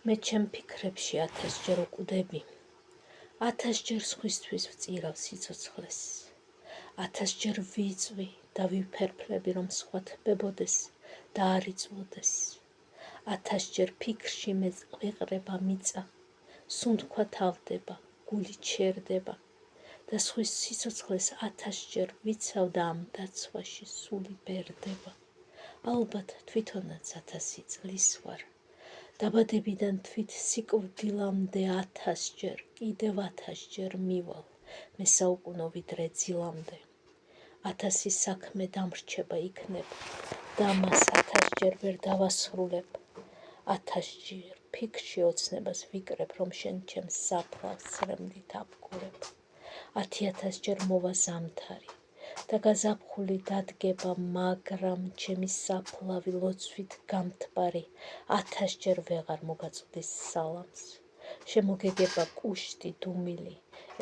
მე ჩემ ფიქრებში 1000-ჯერ ვკვდები, 1000-ჯერ სხვისთვის ვწირავ სიცოცხლეს, 1000-ჯერ ვიწვი და ვიფერფლები, რომ სხვა თბებოდეს და არ იწვოდეს, 1000-ჯერ ფიქრში მე ვიყრება მიწა, სუნთქვა თავდება, გული ჩერდება და სხვის სიცოცხლეს 1000-ჯერ ვიცავ და ამ დაცვაში სული ბერდება. ალბათ თვითონაც 1000 წლის ვარ. დაბადებიდან თვით სიკვდილამდე 1000-ჯერ, კიდევ 1000-ჯერ მივალ, მე საუკუნო ვიდრე ძილამდე. 1000 საქმე დამრჩება იქნება და მას 1000-ჯერ ვერ დავასრულებ. 1000-ჯერ ფიქრში ოცნებას ვიკრებ, რომ შენ ჩემს საფლავს სრემლით აბგურებ. 10,000-ჯერ მოვა ზამთარი და გაზაფხული დადგება, მაგრამ ჩემი საფლავი ლოცვით გამთბარი 1000-ჯერ ვეღარ მოგაწვდის სალამს. შემოგეგება კუშტი დუმილი,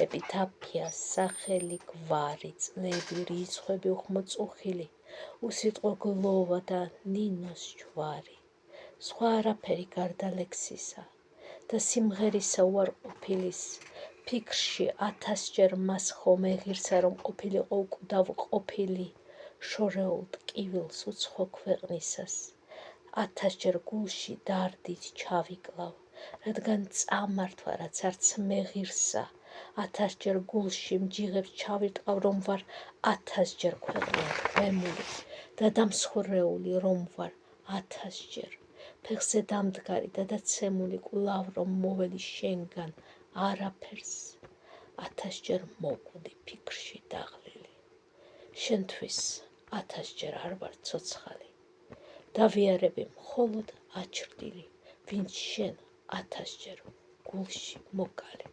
ეპიტაფია, სახელი გვარი, წლები, რიცხვები უხმოწუხილი, უსიტყვო გლოვა და ნინოს ჯვარი. სხვა არაფერი გარდა ლექსისა და სიმღერისა უარყოფილის, ფიქრში 1000-ჯერ მას ხომ ეღირსა, რომ ყოფილიყო უკვდავ ყოფილი, შორეულ ტკივილს უცხო ქვეყნისას. 1000-ჯერ გულში დარდით ჩავიკლავ, რადგან წამართვა, რაც არც მეღირსა. 1000-ჯერ გულში მჯიღებს ჩავიტყავ, რომ ვარ 1000-ჯერ ქვეყნად ღემული და დამსხვრეული, რომ ვარ 1000-ჯერ. ფეხზე დამდგარი და დაცემული კვლავ, რომ მოველი შენგან არაფერს. 1000-ჯერ მოკვდი ფიქრში დაღლილი. შენთვის 1000-ჯერ არ ვარ ცოცხალი. დავიარები მხოლოდ აჩრდილი, ვინც შენ 1000-ჯერ გულში მოკალი.